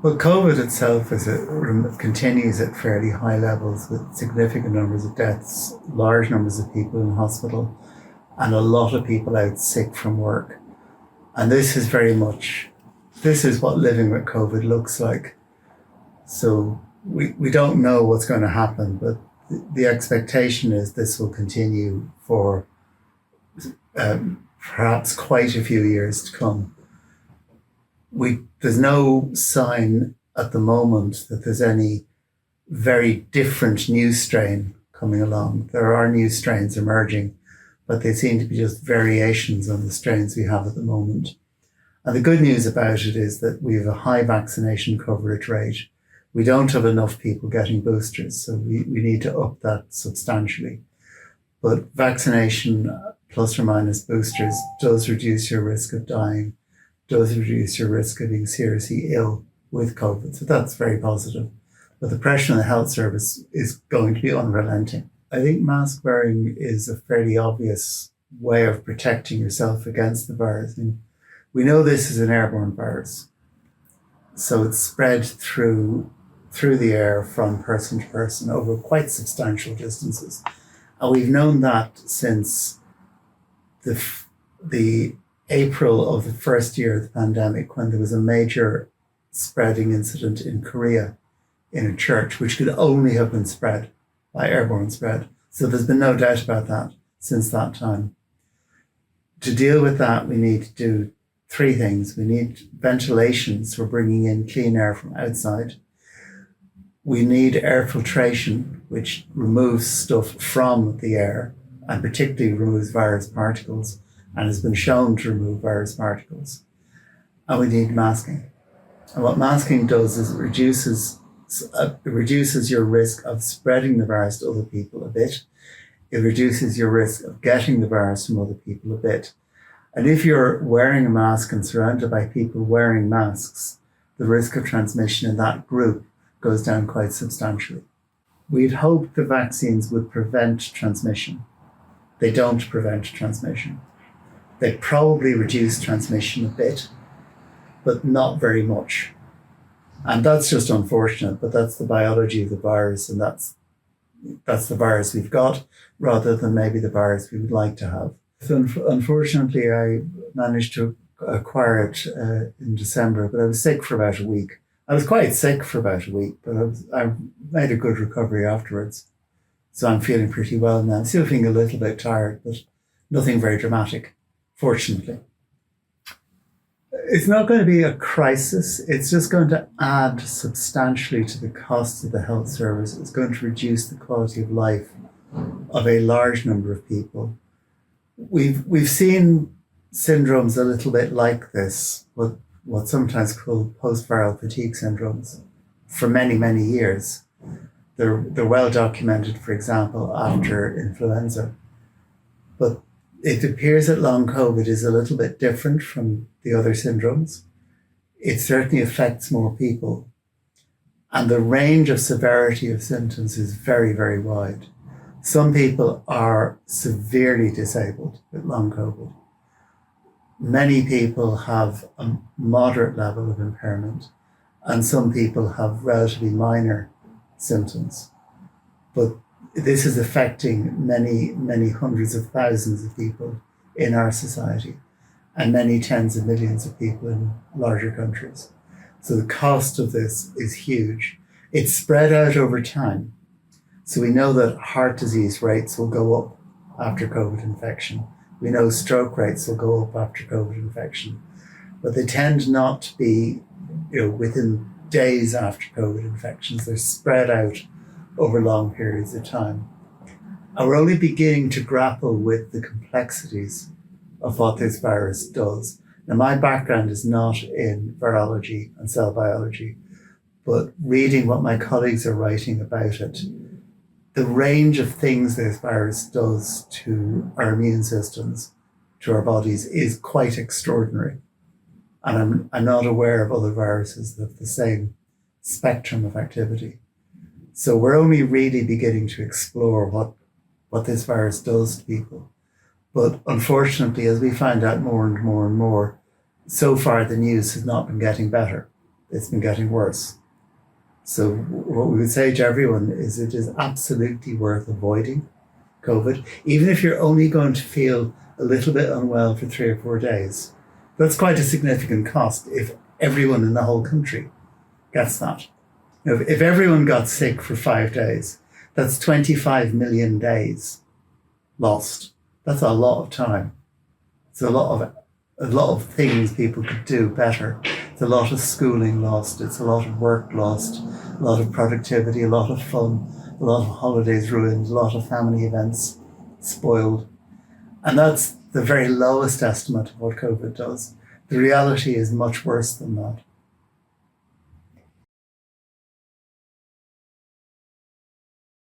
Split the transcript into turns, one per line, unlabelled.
Well, COVID itself continues at fairly high levels with significant numbers of deaths, large numbers of people in hospital, and a lot of people out sick from work. And this is what living with COVID looks like. So we don't know what's going to happen, but the expectation is this will continue for perhaps quite a few years to come. There's no sign at the moment that there's any very different new strain coming along. There are new strains emerging, but they seem to be just variations on the strains we have at the moment. And the good news about it is that we have a high vaccination coverage rate. We don't have enough people getting boosters, so we need to up that substantially. But vaccination plus or minus boosters does reduce your risk of dying, does reduce your risk of being seriously ill with COVID. So that's very positive. But the pressure on the health service is going to be unrelenting. I think mask wearing is a fairly obvious way of protecting yourself against the virus. I mean, we know this is an airborne virus. So it's spread through the air from person to person over quite substantial distances. And we've known that since the April of the first year of the pandemic, when there was a major spreading incident in Korea in a church, which could only have been spread by airborne spread. So there's been no doubt about that since that time. To deal with that, we need to do three things. We need ventilation, so we're bringing in clean air from outside. We need air filtration, which removes stuff from the air and particularly removes virus particles and has been shown to remove virus particles. And we need masking. And what masking does is it reduces your risk of spreading the virus to other people a bit. It reduces your risk of getting the virus from other people a bit. And if you're wearing a mask and surrounded by people wearing masks, the risk of transmission in that group goes down quite substantially. We'd hoped the vaccines would prevent transmission. They don't prevent transmission. They probably reduce transmission a bit, but not very much. And that's just unfortunate, but that's the biology of the virus, and that's the virus we've got, rather than maybe the virus we would like to have. So unfortunately, I managed to acquire it in December, but I was sick for about a week. I was quite sick for about a week, but I made a good recovery afterwards. So I'm feeling pretty well now. I'm still feeling a little bit tired, but nothing very dramatic, fortunately. It's not going to be a crisis. It's just going to add substantially to the cost of the health service. It's going to reduce the quality of life of a large number of people. We've seen syndromes a little bit like this, what's sometimes called post-viral fatigue syndromes, for many, many years. They're well documented, for example, after influenza. But it appears that long COVID is a little bit different from the other syndromes. It certainly affects more people. And the range of severity of symptoms is very, very wide. Some people are severely disabled with long COVID. Many people have a moderate level of impairment, and some people have relatively minor symptoms. But this is affecting many, many hundreds of thousands of people in our society and many tens of millions of people in larger countries. So the cost of this is huge. It's spread out over time. So we know that heart disease rates will go up after COVID infection. We know stroke rates will go up after COVID infection, but they tend not to be, within days after COVID infections. They're spread out over long periods of time. And we're only beginning to grapple with the complexities of what this virus does. Now, my background is not in virology and cell biology, but reading what my colleagues are writing about it, the range of things this virus does to our immune systems, to our bodies, is quite extraordinary. And I'm not aware of other viruses that have the same spectrum of activity. So we're only really beginning to explore what this virus does to people. But unfortunately, as we find out more and more and more, so far the news has not been getting better. it's been getting worse. So what we would say to everyone is it is absolutely worth avoiding COVID, even if you're only going to feel a little bit unwell for 3 or 4 days. That's quite a significant cost if everyone in the whole country gets that. If everyone got sick for 5 days, that's 25 million days lost. That's a lot of time. It's a lot of things people could do better. It's a lot of schooling lost. It's a lot of work lost, a lot of productivity, a lot of fun, a lot of holidays ruined, a lot of family events spoiled. And that's the very lowest estimate of what COVID does. The reality is much worse than that.